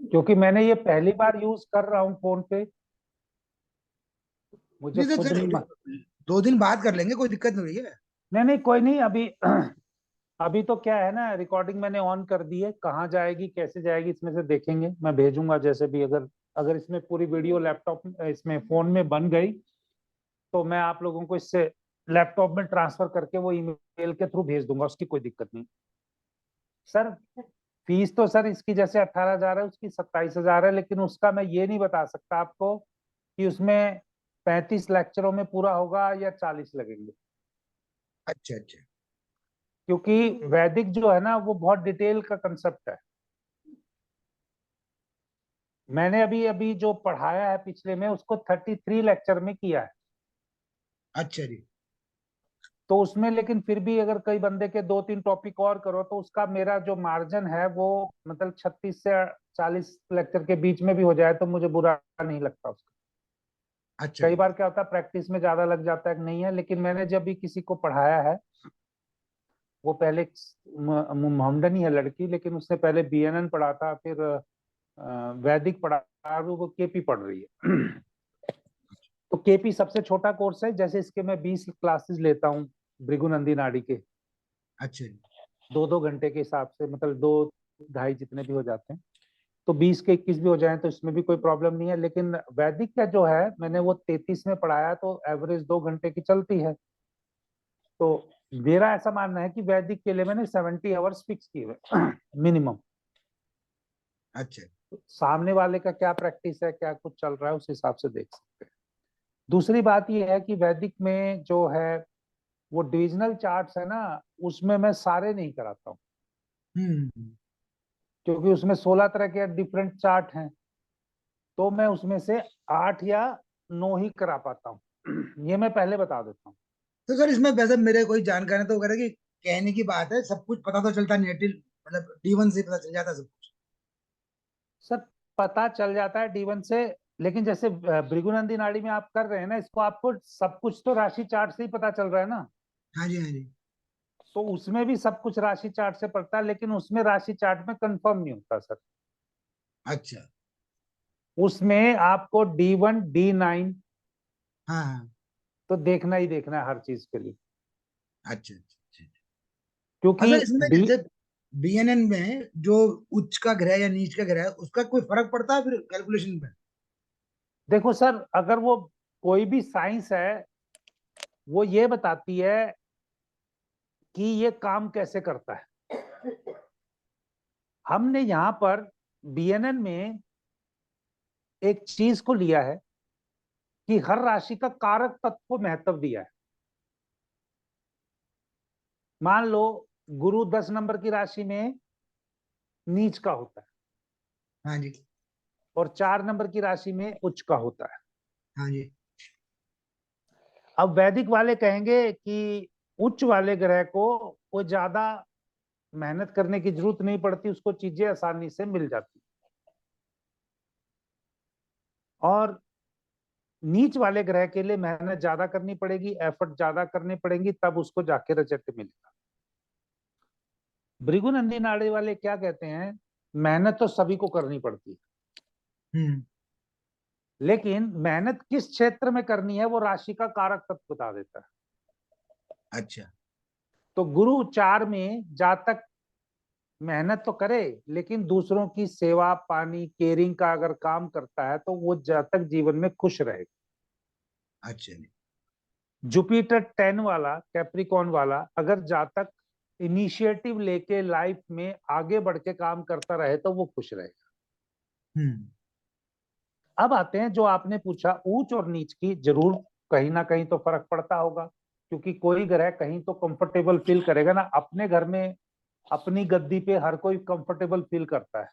क्योंकि मैंने ये पहली बार यूज कर रहा हूँ फोन पे, मुझे नहीं तो खुद सर नहीं 2 दिन बाद कर लेंगे, कोई दिक्कत नहीं है। नहीं नहीं, कोई नहीं। अभी अभी तो क्या है ना, रिकॉर्डिंग मैंने ऑन कर दी है, कहाँ जाएगी कैसे जाएगी इसमें से देखेंगे, मैं भेजूंगा जैसे भी। अगर अगर इसमें पूरी वीडियो लैपटॉप इसमें फोन में बन गई, तो मैं आप लोगों को इससे लैपटॉप में ट्रांसफर करके वो ईमेल के थ्रू भेज दूंगा, उसकी कोई दिक्कत नहीं। सर फीस तो सर इसकी जैसे 18,000 है, उसकी 27,000 है, लेकिन उसका मैं ये नहीं बता सकता आपको कि उसमें 35 लेक्चरों में पूरा होगा या 40 लगेंगे। अच्छा अच्छा। क्योंकि वैदिक जो है ना, वो बहुत डिटेल का कंसेप्ट है। मैंने अभी अभी जो पढ़ाया है पिछले में, उसको 33 लेक्चर में किया है। अच्छा जी। तो उसमें लेकिन फिर भी अगर कई बंदे के 2-3 टॉपिक और करो, तो उसका मेरा जो मार्जिन है वो मतलब 36 से 40 लेक्चर के बीच में भी हो जाए तो मुझे बुरा नहीं लगता उसका। अच्छा कई जी। बार क्या होता है, प्रैक्टिस में ज्यादा लग जाता है कि नहीं है, लेकिन मैंने जब भी किसी को पढ़ाया है, वो पहले मोहम्मदनी है लड़की, लेकिन उसने पहले बीएनएन पढ़ा था, फिर वैदिक पढ़ा, और वो केपी पढ़ रही है। तो केपी सबसे छोटा कोर्स है, जैसे इसके मैं 20 क्लासेस लेता हूँ भृगुनंदी नाड़ी के, अच्छा जी। 2-2 घंटे के हिसाब से, मतलब 2-2.5 जितने भी हो जाते हैं। तो 20 के 21 भी हो जाए तो इसमें भी कोई प्रॉब्लम नहीं है। लेकिन वैदिक का जो है, मैंने वो 33 में पढ़ाया, तो एवरेज 2 घंटे की चलती है। तो मेरा ऐसा मानना है कि वैदिक के लिए मैंने 70 आवर्स फिक्स किए हुए मिनिमम। अच्छा। सामने वाले का क्या प्रैक्टिस है, क्या कुछ चल रहा है, उस हिसाब से देख सकते हैं। दूसरी बात यह है कि वैदिक में जो है वो डिविजनल चार्ट्स है ना, उसमें मैं सारे नहीं कराता हूँ, हम्म। क्योंकि उसमें 16 तरह के डिफरेंट चार्ट हैं। तो मैं उसमें से 8 या 9 ही करा पाता हूँ। ये मैं पहले बता देता हूँ। तो सर इसमें वैसे मेरे कोई जानकार है तो वो कह रहे कि कहने की बात है, सब कुछ पता तो चलता नहीं है मतलब D1 से पता चल जाता है सब कुछ। सर पता चल जाता है D1 से, लेकिन जैसे भृगुनंदी नाड़ी में आप कर रहे हैं ना, इसको आपको सब कुछ तो राशि चार्ट से ही पता चल रहा है ना। हाँ जी हाँ जी। तो उसमें भी सब कुछ राशि चार्ट से पड़ता है, लेकिन उसमें राशि चार्ट में कंफर्म नहीं होता सर। अच्छा। उसमें आपको D1 D9 हाँ हाँ। तो देखना ही देखना है हर चीज के लिए। अच्छा अच्छा अच्छा। क्योंकि अच्छा, इसमें डी जैसे BNN में जो उच्च का ग्रह या नीच का ग्रह है उसका कोई फर्क पड़ता है फिर कैलकुलेशन में? देखो सर, अगर वो कोई भी साइंस है, वो ये बताती है कि ये काम कैसे करता है। हमने यहाँ पर बीएनएन में एक चीज को लिया है कि हर राशि का कारक तत्व को महत्व दिया है। मान लो गुरु 10 नंबर की राशि में नीच का होता है, हाँ जी। और 4 नंबर की राशि में उच्च का होता है। हाँ जी। अब वैदिक वाले कहेंगे कि उच्च वाले ग्रह को वो ज्यादा मेहनत करने की जरूरत नहीं पड़ती, उसको चीजें आसानी से मिल जाती। और नीच वाले ग्रह के लिए मेहनत ज्यादा करनी पड़ेगी, एफर्ट ज्यादा करनी पड़ेगी, तब उसको जाके रिजल्ट मिलेगा। भृगुनंदी नाड़ी वाले क्या कहते हैं, मेहनत तो सभी को करनी पड़ती है, हम्म। लेकिन मेहनत किस क्षेत्र में करनी है वो राशि का कारक तत्व बता देता है। अच्छा। तो गुरु 4 में जातक मेहनत तो करे, लेकिन दूसरों की सेवा पानी केयरिंग का अगर काम करता है, तो वो जातक जीवन में खुश रहेगा। अच्छा जी। जुपिटर 10 वाला कैप्रिकॉन वाला अगर जातक इनिशिएटिव लेके लाइफ में आगे बढ़ के काम करता रहे, तो वो खुश रहेगा। हम्म। अब आते हैं जो आपने पूछा ऊंच और नीच की, जरूर कहीं ना कहीं तो फर्क पड़ता होगा, क्योंकि कोई ग्रह कहीं तो कंफर्टेबल फील करेगा ना। अपने घर में अपनी गद्दी पे हर कोई कंफर्टेबल फील करता है,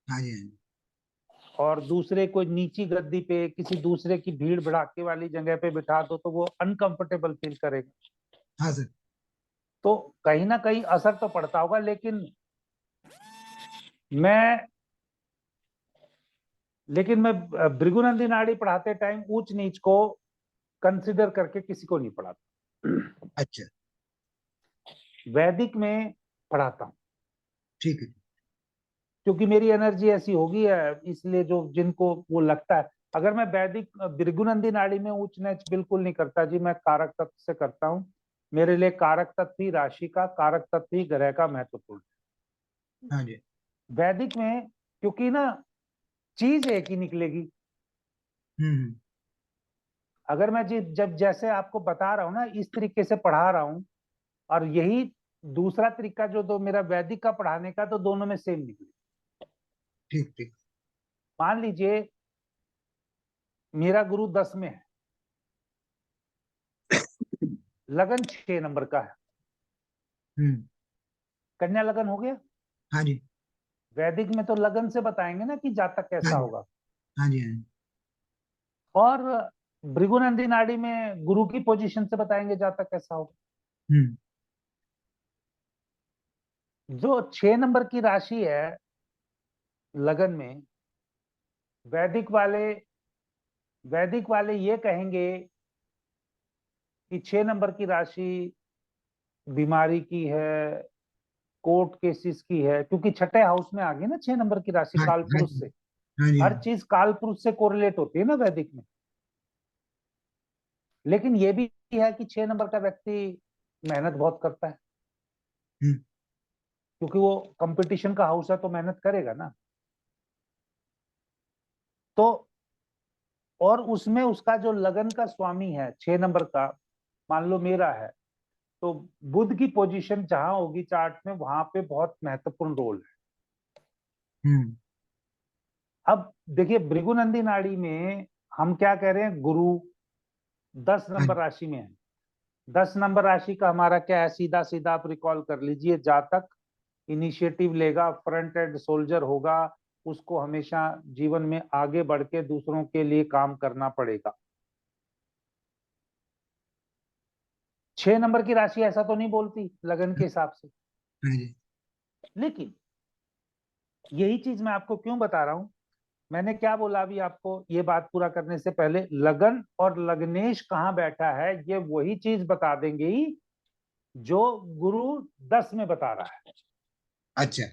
हाँ जी हाँ जी। और दूसरे कोई नीची गद्दी पे किसी दूसरे की भीड़ भड़ाके वाली जगह पे बिठा दो तो वो अनकंफर्टेबल फील करेगा। हाँ सर। तो कहीं ना कहीं असर तो पड़ता होगा, लेकिन मैं मैं भृगुनंदी नाड़ी पढ़ाते टाइम ऊंच नीच को कंसिडर करके किसी को नहीं पढ़ाता। अच्छा। वैदिक में पढ़ाता हूँ। ठीक है। क्योंकि मेरी एनर्जी ऐसी होगी है, इसलिए जो जिनको वो लगता है। अगर मैं वैदिक भृगुनंदी नाड़ी में ऊंच नीच बिल्कुल नहीं करता जी, मैं कारक तत्व से करता हूँ। मेरे लिए कारक तत्व ही राशि का, कारक तत्व ही ग्रह का महत्वपूर्ण है। हाँ जी। वैदिक में क्योंकि ना चीज एक ही निकलेगी। हम्म। अगर मैं जब जैसे आपको बता रहा हूँ ना, इस तरीके से पढ़ा रहा हूँ, और यही दूसरा तरीका जो तो मेरा वैदिक का पढ़ाने का, तो दोनों में सेम निकले। ठीक ठीक। मान लीजिए मेरा गुरु 10 में है, लगन 6 नंबर का है, हम्म। कन्या लगन हो गया। हाँ जी। वैदिक में तो लगन से बताएंगे ना कि जातक हाँ कैसा जी। होगा। हाँ जी। हाँ जी। और भृगुनंदी नाड़ी में गुरु की पोजीशन से बताएंगे जातक कैसा होगा। हम्म। जो 6 नंबर की राशि है लगन में, वैदिक वाले ये कहेंगे कि 6 नंबर की राशि बीमारी की है, कोर्ट केसेस की है, क्योंकि छठे हाउस में आ गई ना 6 नंबर की राशि हाँ काल हाँ पुरुष जी। से। हाँ जी। हाँ हर जी। चीज काल पुरुष से कोरिलेट होती है ना वैदिक में। लेकिन ये भी है कि 6 नंबर का व्यक्ति मेहनत बहुत करता है, हम्म। क्योंकि वो कंपटीशन का हाउस है तो मेहनत करेगा ना। तो और उसमें उसका जो लगन का स्वामी है 6 नंबर का, मान लो मेरा है, तो बुध की पोजीशन जहां होगी चार्ट में, वहां पे बहुत महत्वपूर्ण रोल है। हम्म। अब देखिए भृगुनंदी नाड़ी में हम क्या कह रहे हैं, गुरु 10 हाँ नंबर जी। राशि में है। 10 नंबर राशि का हमारा क्या है, सीधा सीधा आप रिकॉल कर लीजिए, जातक इनिशिएटिव लेगा, फ्रंट एंड सोल्जर होगा, उसको हमेशा जीवन में आगे बढ़ के दूसरों के लिए काम करना पड़ेगा। 6 नंबर की राशि ऐसा तो नहीं बोलती लगन के हिसाब से। हाँ जी। लेकिन यही चीज मैं आपको क्यों बता रहा हूं, मैंने क्या बोला अभी आपको ये बात पूरा करने से पहले, लगन और लग्नेश कहाँ बैठा है ये वही चीज बता देंगे ही जो गुरु 10 में बता रहा है। अच्छा।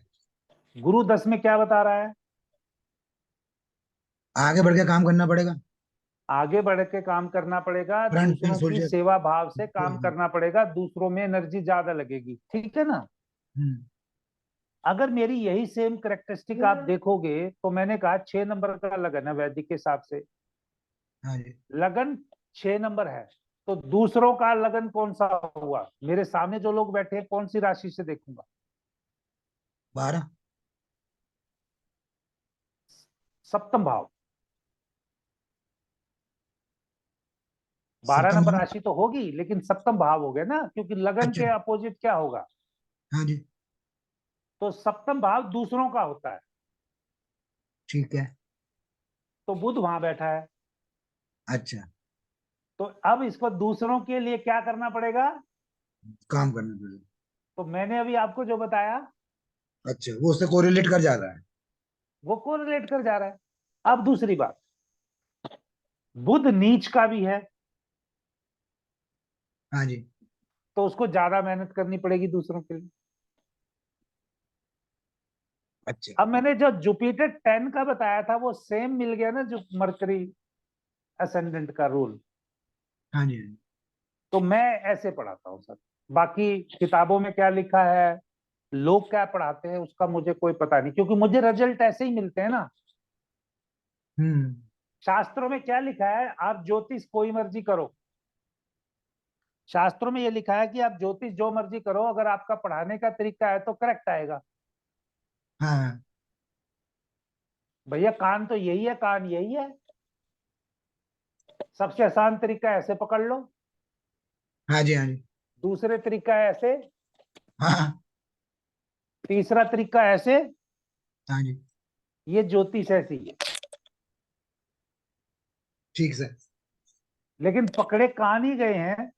गुरु 10 में क्या बता रहा है, आगे बढ़ के काम करना पड़ेगा। आगे बढ़ के काम करना पड़ेगा, फ्रंट एंड दूसरों की सोल्जर। सेवा भाव से काम करना पड़ेगा, दूसरों में एनर्जी ज्यादा लगेगी, ठीक है ना। हम्म। अगर मेरी यही सेम करेक्टरिस्टिक आप देखोगे, तो मैंने कहा 6 नंबर का लगन है वैदिक के हिसाब से, हाँ जी। लगन 6 नंबर है, तो दूसरों का लगन कौन सा हुआ, मेरे सामने जो लोग बैठे हैं कौन सी राशि से देखूंगा, 12। सप्तम भाव। 12 सप्तम नंबर भाव। राशि तो होगी लेकिन सप्तम भाव हो गया ना, क्योंकि लगन अच्छा। के अपोजिट क्या होगा, हाँ जी। तो सप्तम भाव दूसरों का होता है। ठीक है। तो बुध वहां बैठा है, अच्छा। तो अब इसको दूसरों के लिए क्या करना पड़ेगा। काम करना पड़ेगा। तो मैंने अभी आपको जो बताया अच्छा, वो उससे कोरिलेट कर जा रहा है। वो कोरिलेट कर जा रहा है। अब दूसरी बात, बुध नीच का भी है, हाँ जी। तो उसको ज्यादा मेहनत करनी पड़ेगी दूसरों के लिए। अच्छा। अब मैंने जो जुपिटर 10 का बताया था वो सेम मिल गया ना, जो मरकरी असेंडेंट का रूल। हाँ जी। हाँ जी। तो मैं ऐसे पढ़ाता हूँ सर, बाकी किताबों में क्या लिखा है, लोग क्या पढ़ाते हैं उसका मुझे कोई पता नहीं, क्योंकि मुझे रिजल्ट ऐसे ही मिलते हैं ना। हम्म। शास्त्रों में क्या लिखा है, आप ज्योतिष कोई मर्जी करो, शास्त्रों में ये लिखा है कि आप ज्योतिष जो मर्जी करो, अगर आपका पढ़ाने का तरीका है तो करेक्ट आएगा। हाँ। भैया कान तो यही है, कान यही है, सबसे आसान तरीका ऐसे पकड़ लो, हाँ जी। हाँ जी। दूसरे तरीका है ऐसे, हाँ। तीसरा तरीका ऐसे। हाँ जी। ये ज्योतिष ऐसी है। ठीक सर। लेकिन पकड़े कान ही गए हैं,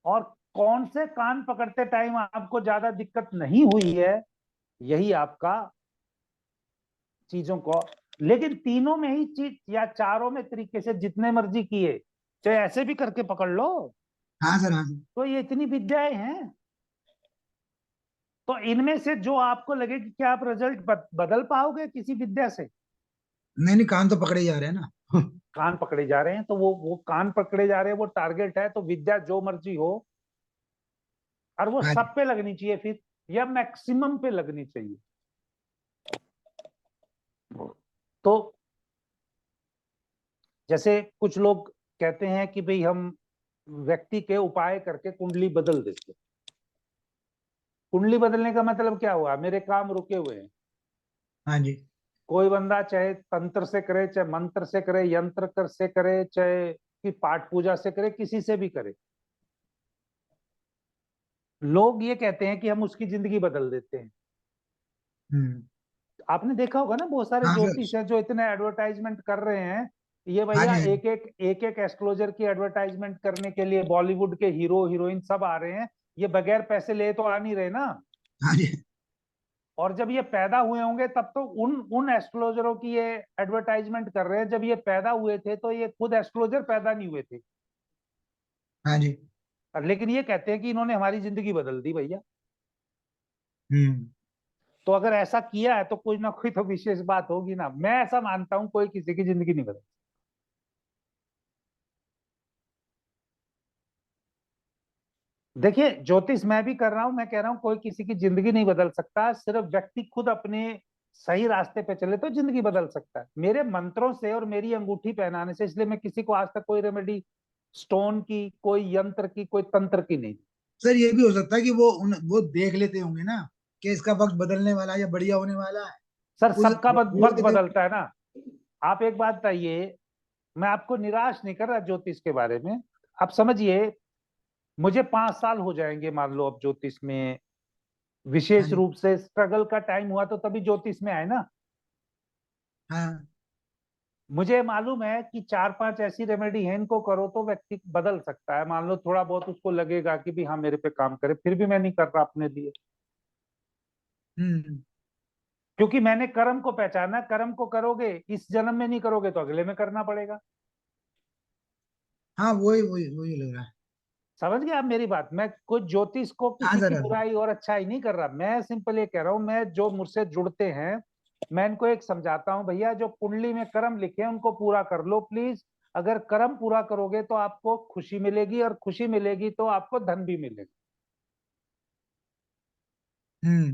और कौन से कान पकड़ते टाइम आपको ज्यादा दिक्कत नहीं हुई है, यही आपका चीजों को। लेकिन तीनों में ही चीज या चारों में तरीके से जितने मर्जी किए, चाहे ऐसे भी करके पकड़ लो, हाँ सर। हाँ सर। तो ये इतनी विद्याएं हैं। तो इनमें से जो आपको लगे कि क्या आप रिजल्ट बदल पाओगे किसी विद्या से? नहीं नहीं, कान तो पकड़े ही जा रहे हैं ना। कान पकड़े जा रहे हैं, तो वो कान पकड़े जा रहे हैं, वो टारगेट है, तो विद्या जो मर्जी हो, और वो हाँ जी। सब पे लगनी चाहिए फिर, या मैक्सिमम पे लगनी चाहिए। तो जैसे कुछ लोग कहते हैं कि भाई हम व्यक्ति के उपाय करके कुंडली बदल देते हैं। कुंडली बदलने का मतलब क्या हुआ? मेरे काम रुके हुए हैं। हाँ जी। कोई बंदा चाहे तंत्र से करे, चाहे मंत्र से करे, यंत्र कर से करे, चाहे कि पाठ पूजा से करे, किसी से भी करे, लोग ये कहते हैं कि हम उसकी जिंदगी बदल देते हैं। हम्म। आपने देखा होगा ना, बहुत सारे हाँ सर। ज्योतिष हैं जो इतने एडवर्टाइजमेंट कर रहे हैं। ये हाँ भैया जी, हाँ जी। एक एक एस्ट्रोलॉजर की एडवर्टाइजमेंट करने के लिए बॉलीवुड के हीरो हीरोइन सब आ रहे हैं। ये बगैर पैसे ले तो आ नहीं रहे ना। हाँ जी। और जब ये पैदा हुए होंगे तब तो उन उन एस्ट्रोलॉजरों की ये एडवर्टाइजमेंट कर रहे हैं। जब ये पैदा हुए थे तो ये खुद एस्ट्रोलॉजर पैदा नहीं हुए थे। हाँ जी। और लेकिन ये कहते हैं कि इन्होंने हमारी जिंदगी बदल दी भैया। हम्म। तो अगर ऐसा किया है तो कोई ना कोई तो विशेष बात होगी ना। मैं ऐसा मानता हूं, कोई किसी की जिंदगी नहीं बदल। देखिए, ज्योतिष मैं भी कर रहा हूं, मैं कह रहा हूं कोई किसी की जिंदगी नहीं बदल सकता, सिर्फ व्यक्ति खुद अपने सही रास्ते पे चले तो जिंदगी बदल सकता है, मेरे मंत्रों से और मेरी अंगूठी पहनाने से। इसलिए मैं किसी को आज तक कोई रेमेडी, स्टोन की, कोई यंत्र की, कोई तंत्र की नहीं। सर ये भी हो सकता है कि वो देख लेते होंगे ना कि इसका वक्त बदलने वाला है या बढ़िया होने वाला है। सर, उस सबका बोल वक्त देते होंगे। बदलता है ना। आप एक बात बताइए, मैं आपको निराश नहीं कर रहा ज्योतिष के बारे में। आप समझिए, मुझे 5 साल हो जाएंगे मान लो अब ज्योतिष में, हाँ विशेष जी। रूप से स्ट्रगल का टाइम हुआ तो तभी ज्योतिष में आए ना। हाँ। मुझे मालूम है कि 4-5 ऐसी रेमेडी है, इनको करो तो व्यक्ति बदल सकता है। मान लो थोड़ा बहुत उसको लगेगा कि भी हाँ मेरे पे काम करे, फिर भी मैं नहीं कर रहा अपने लिए, हम्म। क्योंकि मैंने कर्म को पहचाना। कर्म को करोगे, इस जन्म में नहीं करोगे तो अगले में करना पड़ेगा। हाँ, वही वही वही लग रहा है। समझ गए आप मेरी बात? मैं कोई ज्योतिष को हाँ किसी सर, की हाँ सर। बुराई और अच्छाई नहीं कर रहा, मैं सिंपल ये कह रहा हूं, मैं जो मुझसे जुड़ते हैं, मैं इनको एक समझाता हूं, भैया जो कुंडली में कर्म लिखे हैं उनको पूरा कर लो प्लीज। अगर कर्म पूरा करोगे तो आपको खुशी मिलेगी, और खुशी मिलेगी तो आपको धन भी मिलेगा। हम्म।